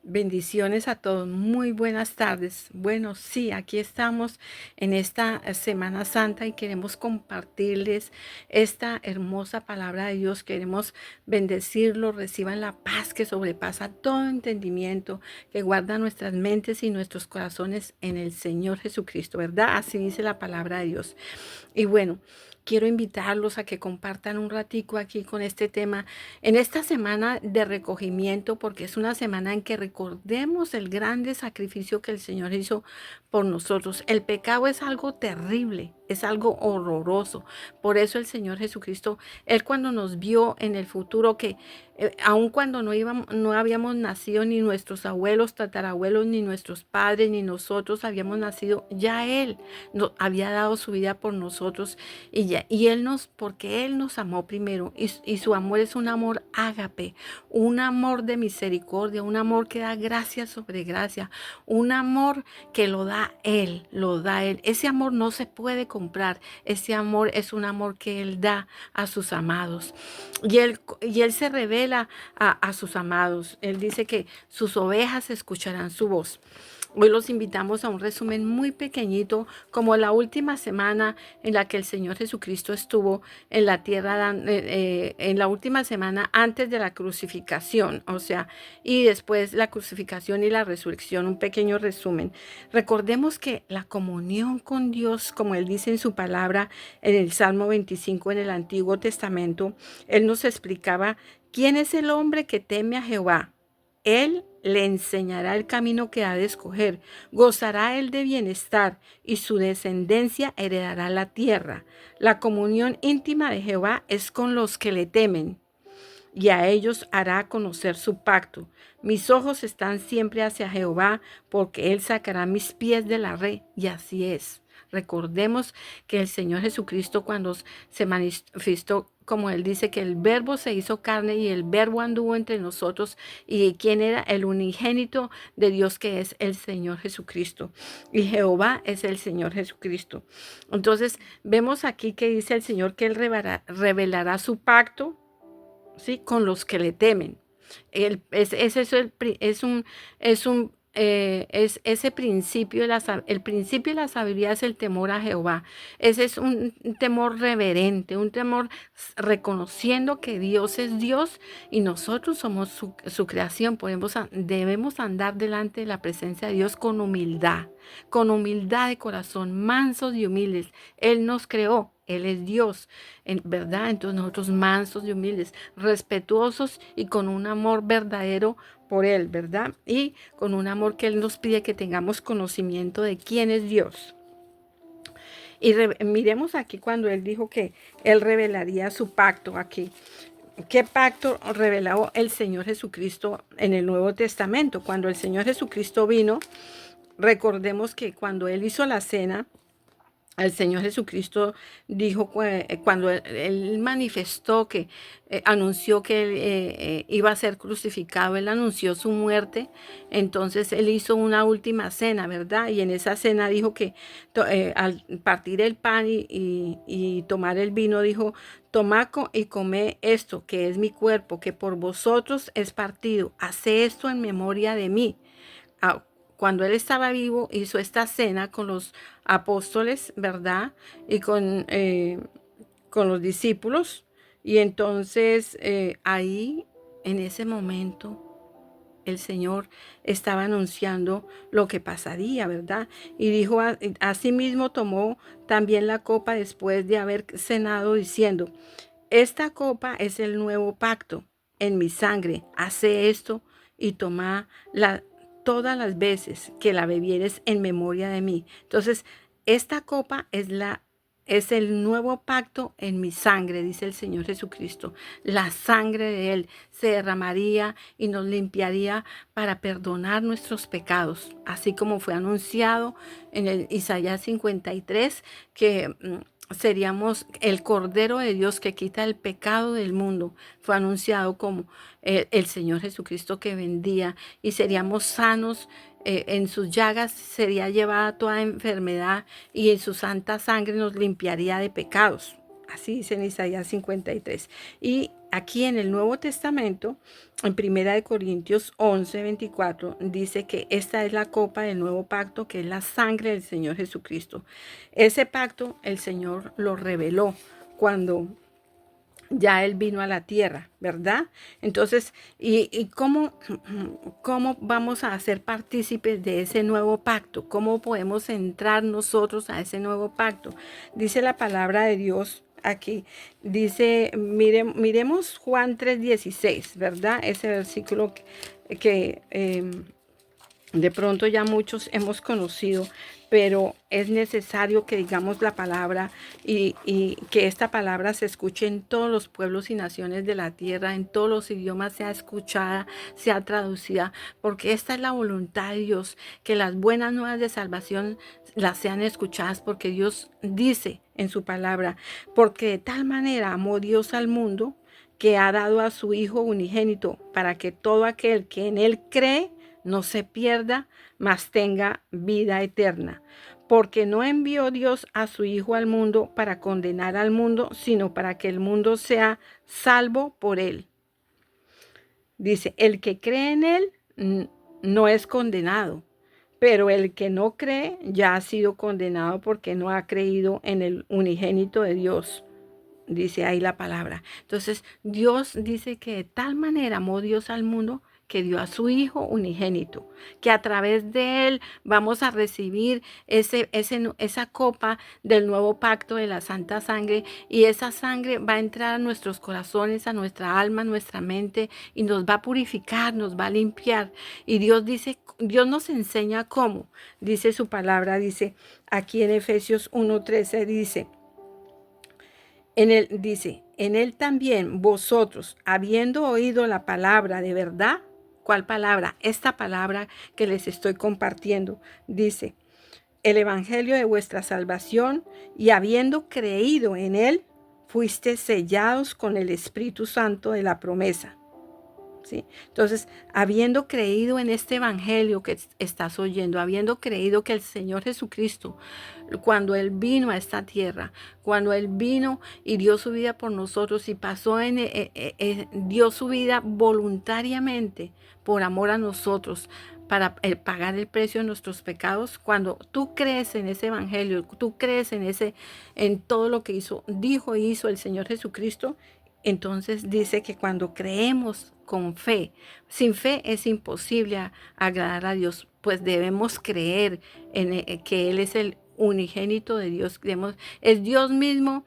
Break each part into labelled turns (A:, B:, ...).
A: Bendiciones a todos, muy buenas tardes. Bueno, sí, aquí estamos en esta Semana Santa y queremos compartirles esta hermosa palabra de Dios. Queremos bendecirlo, reciban la paz que sobrepasa todo entendimiento, que guarda nuestras mentes y nuestros corazones en el Señor Jesucristo, ¿verdad? Así dice la palabra de Dios. Y bueno, quiero invitarlos a que compartan un ratico aquí con este tema en esta semana de recogimiento, porque es una semana en que recordemos el grande sacrificio que el Señor hizo por nosotros. El pecado es algo terrible, es algo horroroso. Por eso el Señor Jesucristo, Él cuando nos vio en el futuro, que aun cuando no habíamos nacido, ni nuestros abuelos, tatarabuelos, ni nuestros padres, ni nosotros habíamos nacido, ya Él había dado su vida por nosotros y Él porque Él nos amó primero y su amor es un amor ágape, un amor de misericordia, un amor que da gracia sobre gracia, un amor que lo da Él, lo da Él. Ese amor no se puede comprar, ese amor es un amor que Él da a sus amados y él se revela a sus amados. Él dice que sus ovejas escucharán su voz. Hoy los invitamos a un resumen muy pequeñito, como la última semana en la que el Señor Jesucristo estuvo en la tierra, en la última semana antes de la crucificación, o sea, y después la crucificación y la resurrección, un pequeño resumen. Recordemos que la comunión con Dios, como Él dice en su palabra en el Salmo 25 en el Antiguo Testamento, Él nos explicaba quién es el hombre que teme a Jehová. Él le enseñará el camino que ha de escoger, gozará él de bienestar y su descendencia heredará la tierra. La comunión íntima de Jehová es con los que le temen y a ellos hará conocer su pacto. Mis ojos están siempre hacia Jehová, porque Él sacará mis pies de la red, y así es. Recordemos que el Señor Jesucristo cuando se manifestó, como Él dice, que el verbo se hizo carne y el verbo anduvo entre nosotros, y quién era el unigénito de Dios, que es el Señor Jesucristo. Y Jehová es el Señor Jesucristo. Entonces, vemos aquí que dice el Señor que Él revelará su pacto, ¿sí? Con los que le temen. Es ese principio el principio de la sabiduría es el temor a Jehová. Ese es un temor reverente, un temor reconociendo que Dios es Dios y nosotros somos su creación. Debemos andar delante de la presencia de Dios con humildad de corazón, mansos y humildes. Él nos creó. Él es Dios, ¿verdad? Entonces nosotros mansos y humildes, respetuosos y con un amor verdadero por Él, ¿verdad? Y con un amor que Él nos pide que tengamos conocimiento de quién es Dios. Y miremos aquí cuando Él dijo que Él revelaría su pacto aquí. ¿Qué pacto reveló el Señor Jesucristo en el Nuevo Testamento? Cuando el Señor Jesucristo vino, recordemos que cuando Él hizo la cena, el Señor Jesucristo dijo, cuando él manifestó que anunció que Él iba a ser crucificado, Él anunció su muerte, entonces Él hizo una última cena, ¿verdad? Y en esa cena dijo que al partir el pan y tomar el vino, dijo, tomad y come esto, que es mi cuerpo, que por vosotros es partido, haced esto en memoria de mí. Ah, cuando él estaba vivo, hizo esta cena con los apóstoles, ¿verdad? Y con los discípulos. Y entonces ahí, en ese momento, el Señor estaba anunciando lo que pasaría, ¿verdad? Y dijo, asimismo tomó también la copa después de haber cenado, diciendo, esta copa es el nuevo pacto en mi sangre. Hace esto y toma todas las veces que la bebieres en memoria de mí. Entonces, esta copa es el nuevo pacto en mi sangre, dice el Señor Jesucristo. La sangre de Él se derramaría y nos limpiaría para perdonar nuestros pecados, así como fue anunciado en el Isaías 53, que seríamos el Cordero de Dios que quita el pecado del mundo. Fue anunciado como el Señor Jesucristo que vendía y seríamos sanos. En sus llagas sería llevada toda enfermedad y en su santa sangre nos limpiaría de pecados. Así dice en Isaías 53. Y aquí en el Nuevo Testamento, en 1 Corintios 11:24, dice que esta es la copa del nuevo pacto, que es la sangre del Señor Jesucristo. Ese pacto el Señor lo reveló cuando ya Él vino a la tierra, ¿verdad? Entonces, ¿y cómo vamos a ser partícipes de ese nuevo pacto? ¿Cómo podemos entrar nosotros a ese nuevo pacto? Dice la palabra de Dios aquí, dice, miremos Juan 3:16, ¿verdad? Ese versículo que de pronto ya muchos hemos conocido, pero es necesario que digamos la palabra y que esta palabra se escuche en todos los pueblos y naciones de la tierra, en todos los idiomas, sea escuchada, sea traducida, porque esta es la voluntad de Dios, que las buenas nuevas de salvación las sean escuchadas, porque Dios dice en su palabra, porque de tal manera amó Dios al mundo, que ha dado a su Hijo unigénito, para que todo aquel que en Él cree no se pierda, mas tenga vida eterna. Porque no envió Dios a su Hijo al mundo para condenar al mundo, sino para que el mundo sea salvo por él. Dice, el que cree en él no es condenado, pero el que no cree ya ha sido condenado porque no ha creído en el unigénito de Dios. Dice ahí la palabra. Entonces, Dios dice que de tal manera amó Dios al mundo que dio a su Hijo unigénito, que a través de Él vamos a recibir esa copa del nuevo pacto de la Santa Sangre, y esa sangre va a entrar a nuestros corazones, a nuestra alma, a nuestra mente, y nos va a purificar, nos va a limpiar. Y Dios dice, Dios nos enseña cómo, dice su palabra, dice aquí en Efesios 1:13, dice, en él también vosotros, habiendo oído la palabra de verdad. ¿Cuál palabra? Esta palabra que les estoy compartiendo. Dice, el evangelio de vuestra salvación, y habiendo creído en él, fuiste sellados con el Espíritu Santo de la promesa. ¿Sí? Entonces, habiendo creído en este evangelio que estás oyendo, habiendo creído que el Señor Jesucristo, cuando Él vino a esta tierra, cuando Él vino y dio su vida por nosotros y pasó dio su vida voluntariamente por amor a nosotros, para pagar el precio de nuestros pecados, cuando tú crees en ese evangelio, tú crees en todo lo que dijo y hizo el Señor Jesucristo, entonces dice que cuando creemos con fe, sin fe es imposible agradar a Dios, pues debemos creer en que Él es el unigénito de Dios. Es Dios mismo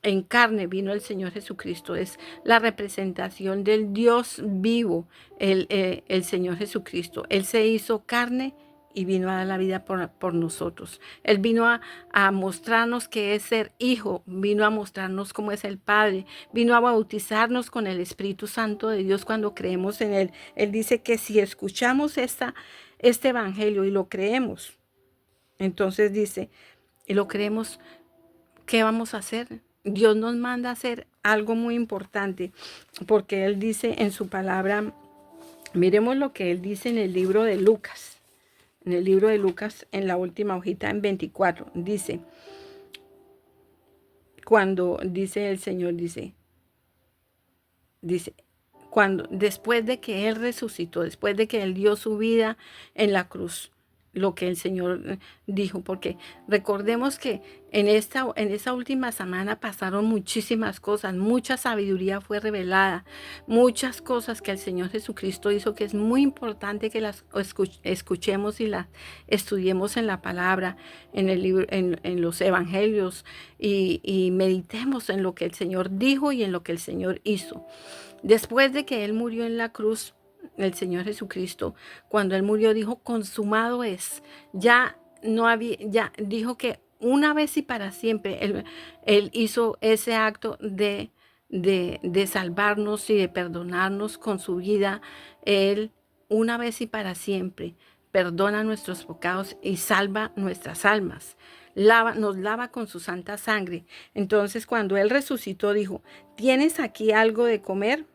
A: en carne, vino el Señor Jesucristo, es la representación del Dios vivo, el Señor Jesucristo. Él se hizo carne y vino a dar la vida por nosotros. Él vino a mostrarnos qué es ser hijo, vino a mostrarnos cómo es el Padre, vino a bautizarnos con el Espíritu Santo de Dios cuando creemos en Él. Él dice que si escuchamos este evangelio y lo creemos, entonces dice, y lo creemos, ¿qué vamos a hacer? Dios nos manda a hacer algo muy importante, porque Él dice en su palabra, miremos lo que Él dice en el libro de Lucas. En el libro de Lucas, en la última hojita, en 24, dice, cuando dice el Señor, dice, cuando después de que Él resucitó, después de que Él dio su vida en la cruz, lo que el Señor dijo, porque recordemos que en esa última semana pasaron muchísimas cosas, mucha sabiduría fue revelada, muchas cosas que el Señor Jesucristo hizo, que es muy importante que las escuchemos y las estudiemos en la palabra, en el libro, en los evangelios, y meditemos en lo que el Señor dijo y en lo que el Señor hizo. Después de que Él murió en la cruz, el Señor Jesucristo, cuando Él murió, dijo, consumado es. Ya no había, ya dijo que una vez y para siempre Él hizo ese acto de salvarnos y de perdonarnos con su vida. Él, una vez y para siempre, perdona nuestros pecados y salva nuestras almas. Nos lava con su santa sangre. Entonces, cuando Él resucitó, dijo, ¿tienes aquí algo de comer?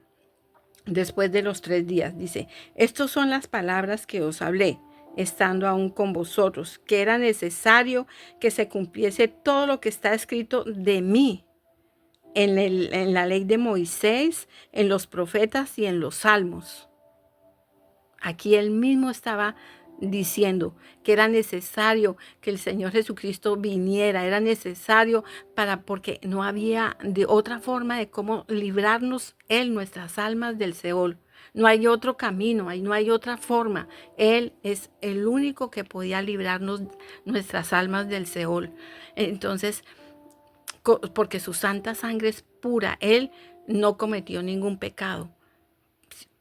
A: Después de los 3 días, dice, estas son las palabras que os hablé, estando aún con vosotros, que era necesario que se cumpliese todo lo que está escrito de mí. en la ley de Moisés, en los profetas y en los salmos. Aquí él mismo estaba diciendo que era necesario que el Señor Jesucristo viniera, era necesario porque no había de otra forma de cómo librarnos él, nuestras almas del Seol. No hay otro camino, no hay otra forma. Él es el único que podía librarnos nuestras almas del Seol. Entonces, porque su santa sangre es pura, él no cometió ningún pecado.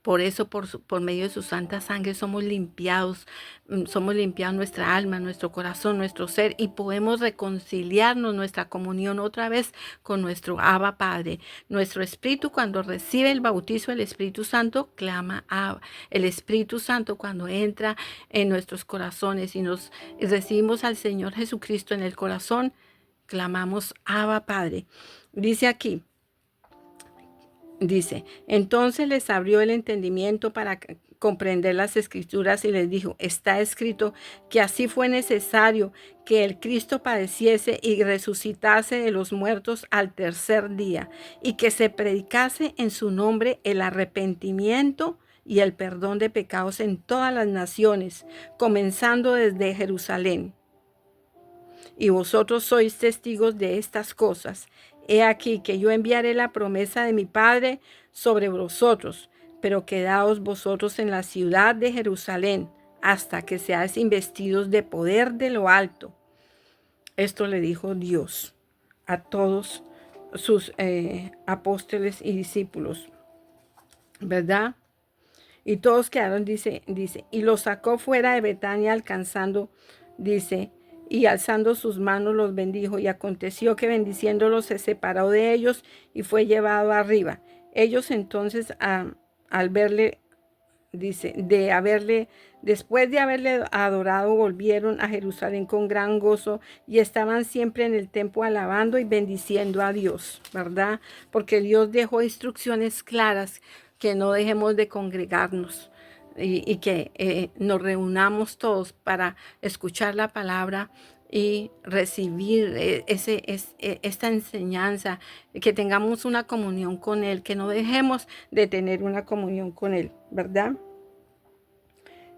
A: Por eso, por medio de su santa sangre, somos limpiados nuestra alma, nuestro corazón, nuestro ser, y podemos reconciliarnos nuestra comunión otra vez con nuestro Abba Padre. Nuestro espíritu, cuando recibe el bautizo del Espíritu Santo, clama Abba. El Espíritu Santo, cuando entra en nuestros corazones y recibimos al Señor Jesucristo en el corazón, clamamos Abba Padre. Dice, entonces les abrió el entendimiento para comprender las escrituras y les dijo, está escrito que así fue necesario que el Cristo padeciese y resucitase de los muertos al tercer día, y que se predicase en su nombre el arrepentimiento y el perdón de pecados en todas las naciones, comenzando desde Jerusalén. Y vosotros sois testigos de estas cosas. He aquí que yo enviaré la promesa de mi Padre sobre vosotros, pero quedaos vosotros en la ciudad de Jerusalén hasta que seáis investidos de poder de lo alto. Esto le dijo Dios a todos sus apóstoles y discípulos, ¿verdad? Y todos quedaron, dice, y los sacó fuera de Betania alcanzando, dice, y alzando sus manos los bendijo, y aconteció que bendiciéndolos se separó de ellos y fue llevado arriba. Ellos entonces al verle, dice, después de haberle adorado, volvieron a Jerusalén con gran gozo y estaban siempre en el templo alabando y bendiciendo a Dios, ¿verdad? Porque Dios dejó instrucciones claras que no dejemos de congregarnos y que nos reunamos todos para escuchar la palabra y recibir esta enseñanza, que tengamos una comunión con Él, que no dejemos de tener una comunión con Él, ¿verdad?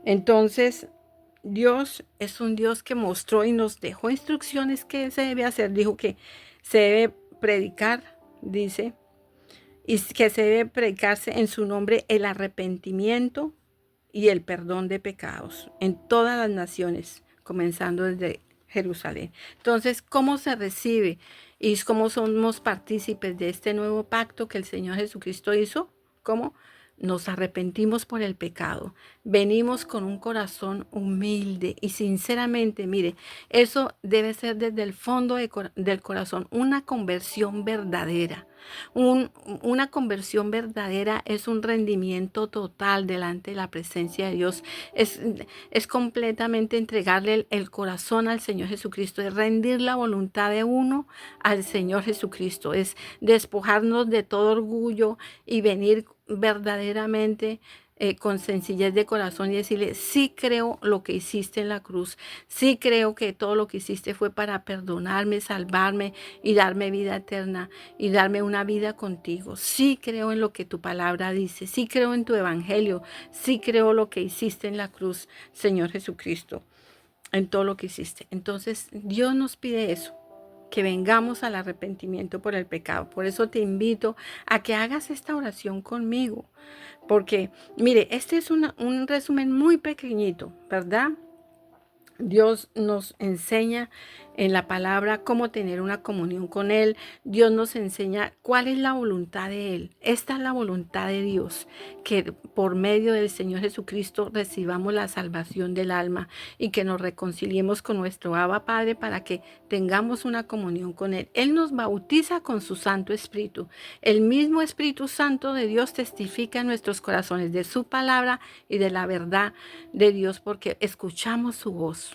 A: Entonces, Dios es un Dios que mostró y nos dejó instrucciones que se debe hacer. Dijo que se debe predicar, dice, y que se debe predicarse en su nombre el arrepentimiento y el perdón de pecados en todas las naciones, comenzando desde Jerusalén. Entonces, ¿cómo se recibe y cómo somos partícipes de este nuevo pacto que el Señor Jesucristo hizo? ¿Cómo? Nos arrepentimos por el pecado, venimos con un corazón humilde y sinceramente, mire, eso debe ser desde el fondo del corazón, una conversión verdadera. Una conversión verdadera es un rendimiento total delante de la presencia de Dios. Es completamente entregarle el corazón al Señor Jesucristo, es rendir la voluntad de uno al Señor Jesucristo, es despojarnos de todo orgullo y venir verdaderamente con sencillez de corazón y decirle, sí creo lo que hiciste en la cruz, sí creo que todo lo que hiciste fue para perdonarme, salvarme y darme vida eterna y darme una vida contigo. Sí creo en lo que tu palabra dice, sí creo en tu evangelio, sí creo lo que hiciste en la cruz, Señor Jesucristo, en todo lo que hiciste. Entonces Dios nos pide eso, que vengamos al arrepentimiento por el pecado. Por eso te invito a que hagas esta oración conmigo. Porque, mire, este es un resumen muy pequeñito, ¿verdad? Dios nos enseña en la palabra cómo tener una comunión con Él. Dios nos enseña cuál es la voluntad de Él. Esta es la voluntad de Dios, que por medio del Señor Jesucristo recibamos la salvación del alma y que nos reconciliemos con nuestro Abba Padre para que tengamos una comunión con Él. Él nos bautiza con su Santo Espíritu. El mismo Espíritu Santo de Dios testifica en nuestros corazones de su palabra y de la verdad de Dios porque escuchamos su voz.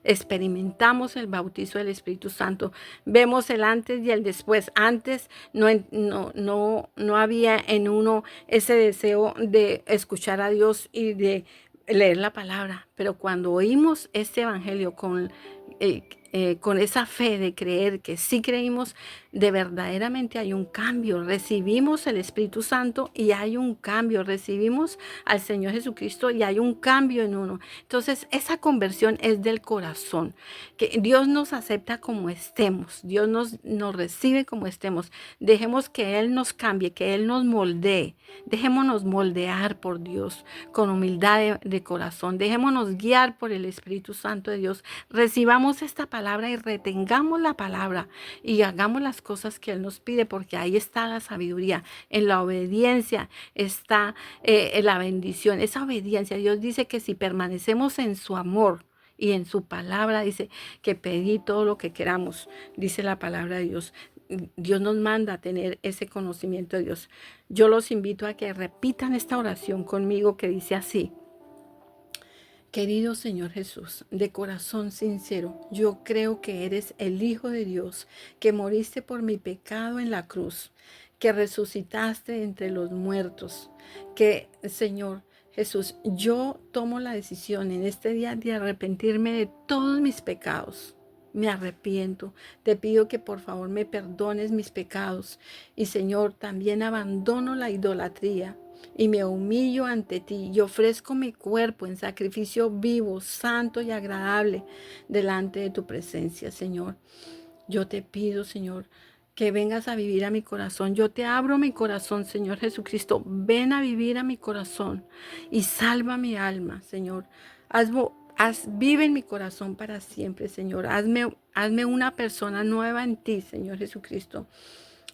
A: Experimentamos el bautizo del Espíritu Santo, vemos el antes y el después. Antes no había en uno ese deseo de escuchar a Dios y de leer la palabra, pero cuando oímos este evangelio con esa fe de creer que sí creímos, de verdaderamente hay un cambio. Recibimos el Espíritu Santo y hay un cambio. Recibimos al Señor Jesucristo y hay un cambio en uno. Entonces, esa conversión es del corazón, que Dios nos acepta como estemos, Dios nos recibe como estemos. Dejemos que Él nos cambie, que Él nos moldee. Dejémonos moldear por Dios con humildad de corazón. Dejémonos guiar por el Espíritu Santo de Dios. Recibamos esta palabra y retengamos la palabra y hagamos las cosas que Él nos pide, porque ahí está la sabiduría. En la obediencia está la bendición. Esa obediencia, Dios dice que si permanecemos en su amor y en su palabra, dice que pedí todo lo que queramos, dice la palabra de Dios. Dios nos manda a tener ese conocimiento de Dios. Yo los invito a que repitan esta oración conmigo, que dice así: querido Señor Jesús, de corazón sincero, yo creo que eres el Hijo de Dios, que moriste por mi pecado en la cruz, que resucitaste entre los muertos, que, Señor Jesús, yo tomo la decisión en este día de arrepentirme de todos mis pecados. Me arrepiento, te pido que por favor me perdones mis pecados y, Señor, también abandono la idolatría y me humillo ante ti y ofrezco mi cuerpo en sacrificio vivo, santo y agradable delante de tu presencia, Señor. Yo te pido, Señor, que vengas a vivir a mi corazón. Yo te abro mi corazón, Señor Jesucristo. Ven a vivir a mi corazón y salva mi alma, Señor. Vive en mi corazón para siempre, Señor. Hazme una persona nueva en ti, Señor Jesucristo.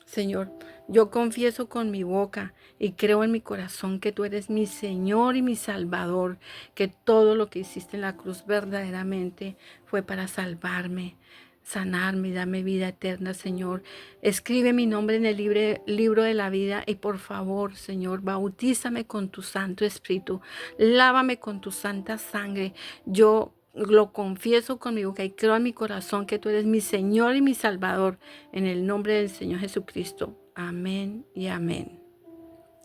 A: Señor, yo confieso con mi boca y creo en mi corazón que tú eres mi Señor y mi Salvador, que todo lo que hiciste en la cruz verdaderamente fue para salvarme, sanarme y darme vida eterna, Señor. Escribe mi nombre en el libro de la vida y por favor, Señor, bautízame con tu Santo Espíritu, lávame con tu santa sangre. Yo lo confieso con mi boca y creo en mi corazón que tú eres mi Señor y mi Salvador, en el nombre del Señor Jesucristo. Amén y amén.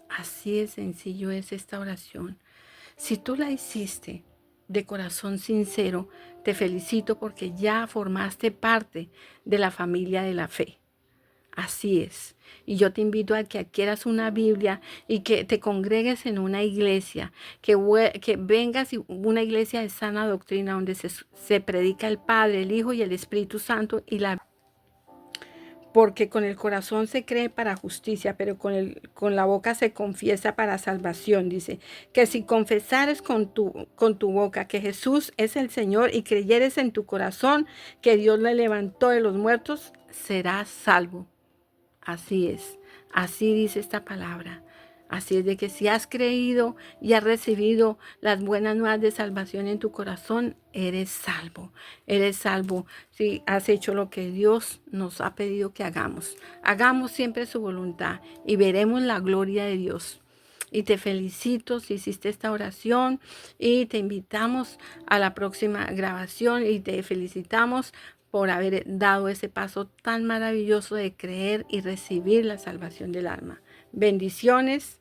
A: Así de sencillo es esta oración. Si tú la hiciste de corazón sincero, te felicito porque ya formaste parte de la familia de la fe. Así es. Y yo te invito a que adquieras una Biblia y que te congregues en una iglesia, que vengas a una iglesia de sana doctrina donde se predica el Padre, el Hijo y el Espíritu Santo porque con el corazón se cree para justicia, pero con la boca se confiesa para salvación. Dice que si confesares con tu boca que Jesús es el Señor y creyeres en tu corazón que Dios le levantó de los muertos, serás salvo. Así es, así dice esta palabra. Así es de que si has creído y has recibido las buenas nuevas de salvación en tu corazón, eres salvo. Eres salvo si has hecho lo que Dios nos ha pedido que hagamos. Hagamos siempre su voluntad y veremos la gloria de Dios. Y te felicito si hiciste esta oración y te invitamos a la próxima grabación y te felicitamos por haber dado ese paso tan maravilloso de creer y recibir la salvación del alma. Bendiciones.